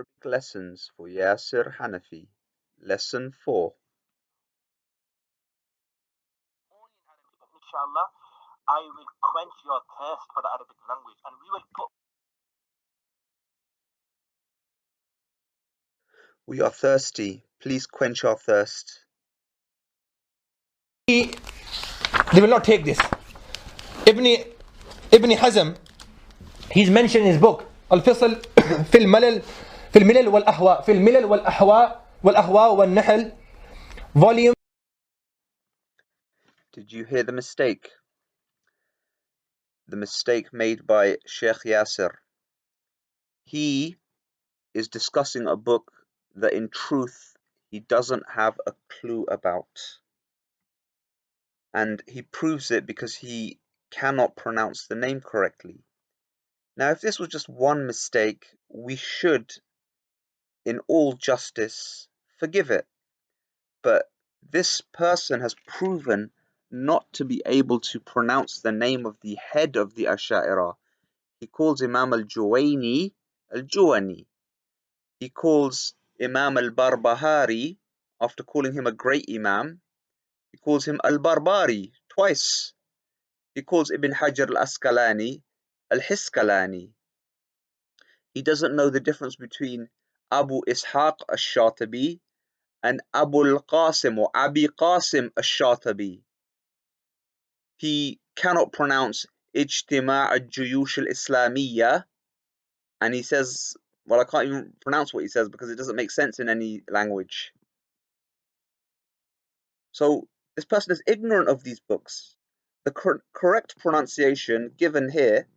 Arabic lessons for Yasir Hanafi. Lesson 4. Only in Arabic, but inshallah, I will quench your thirst for the Arabic language and we will put. We are thirsty. Please quench our thirst. They will not take this. Ibn Hazm, he's mentioned in his book الفصل في الملل في الملل والأهواء في الملل والأهواء والنحل volume. Did you hear the mistake? The mistake made by Sheikh Yasir. He is discussing a book that in truth he doesn't have a clue about. And he proves it because he cannot pronounce the name correctly. Now, if this was just one mistake, we should, in all justice, forgive it. But this person has proven not to be able to pronounce the name of the head of the Asha'ira. He calls Imam al-Juwayni al-Juwani. He calls Imam al-Barbahari, after calling him a great Imam, he calls him al-Barbari twice. He calls Ibn Hajar al-Asqalani al-Hisqalani. He doesn't know the difference between Abu Ishaq al-Shatibi and Abu al-Qasim or Abi Qasim al-Shatibi. He cannot pronounce Ijtima' al-Juyush al-Islamiyya, and he says, well, I can't even pronounce what he says because it doesn't make sense in any language. So this person is ignorant of these books. The correct pronunciation given here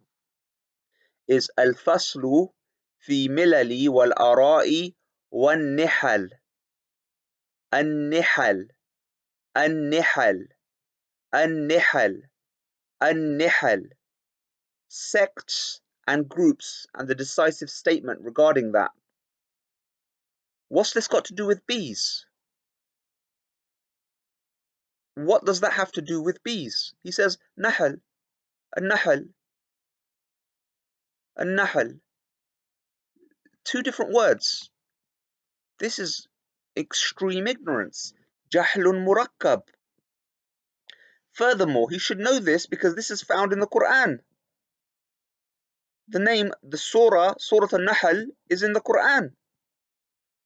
is al-faslu fi milali wal-ara'i wan-nihal. An-nihal, an-nihal, an-nihal, an-nihal. Sects and groups and the decisive statement regarding that. What's this got to do with bees? What does that have to do with bees? He says nahl, an-nahl, an-nahl. Two different words. This is extreme ignorance. Jahlun murakkab. Furthermore, he should know this because this is found in the Quran. The name, the Surah An-Nahl, is in the Quran.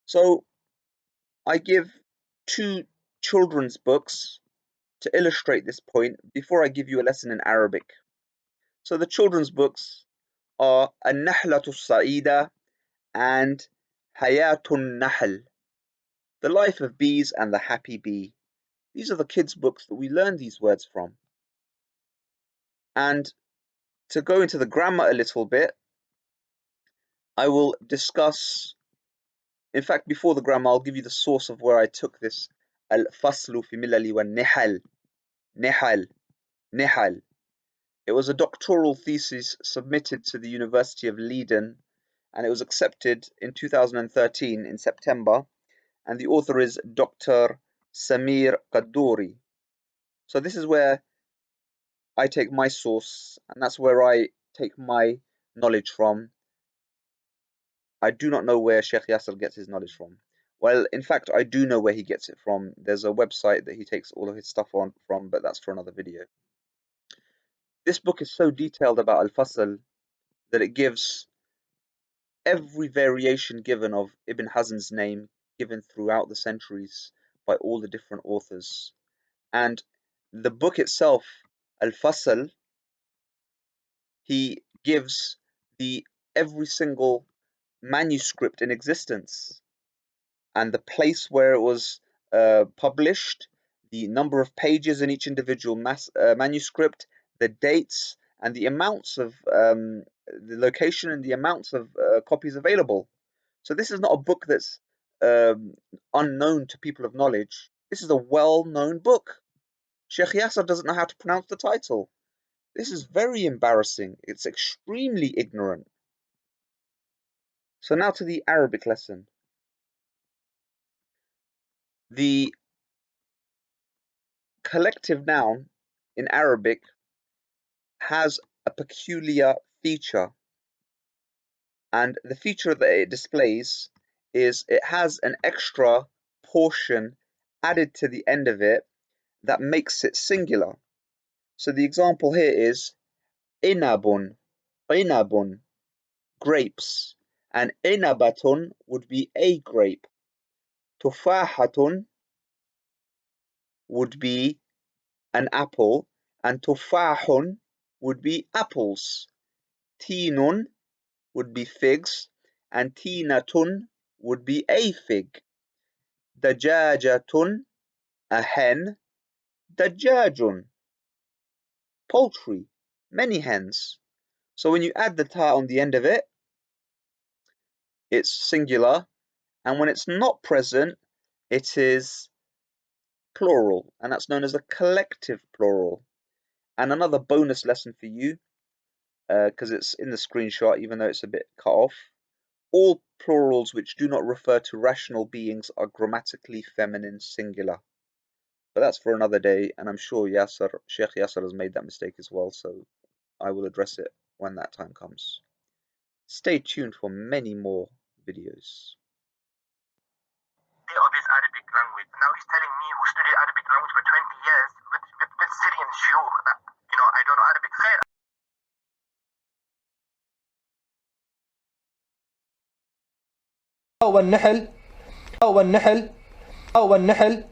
So I give two children's books to illustrate this point before I give you a lesson in Arabic. So the children's books are An-Nahlatu Sa'ida and Hayatun Nahl, The Life of Bees and the Happy Bee. These are the kids' books that we learn these words from. And to go into the grammar a little bit, I will discuss, in fact, before the grammar, I'll give you the source of where I took this al-faslu fi milali wa nihal, nihal. It was a doctoral thesis submitted to the University of Leiden, and it was accepted in 2013 in September, and the author is Dr. Samir Qaddouri. So this is where I take my source, and that's where I take my knowledge from. I do not know where Sheikh Yasser gets his knowledge from. Well, in fact, I do know where he gets it from. There's a website that he takes all of his stuff on from, but that's for another video. This book is so detailed about Al-Fasl that it gives every variation given of Ibn Hazm's name given throughout the centuries by all the different authors. And the book itself, Al-Fasl, he gives every single manuscript in existence and the place where it was published, the number of pages in each individual manuscript, the dates, and the amounts of the location and the amounts of copies available. So this is not a book that's unknown to people of knowledge. This is a well-known book. Sheikh Yasser doesn't know how to pronounce the title. This is very embarrassing. It's extremely ignorant. So now to the Arabic lesson. The collective noun in Arabic has a peculiar feature. And the feature that it displays is it has an extra portion added to the end of it that makes it singular. So the example here is inabun, inabun, grapes, and inabatun would be a grape. Tufahatun would be an apple, and tufahun would be apples. Tinun would be figs, and tinatun would be a fig. Dajajatun, a hen. Dajajun, poultry, many hens. So when you add the ta on the end of it, it's singular, and when it's not present, it is plural, and that's known as a collective plural. And another bonus lesson for you, because it's in the screenshot, even though it's a bit cut off, all plurals which do not refer to rational beings are grammatically feminine singular. But that's for another day, and I'm sure Sheikh Yasser has made that mistake as well, so I will address it when that time comes. Stay tuned for many more videos. Of his Arabic language. Now he's telling me who studied Arabic language for 20 years with Syrian shuyukh that, I don't know Arabic. والنحل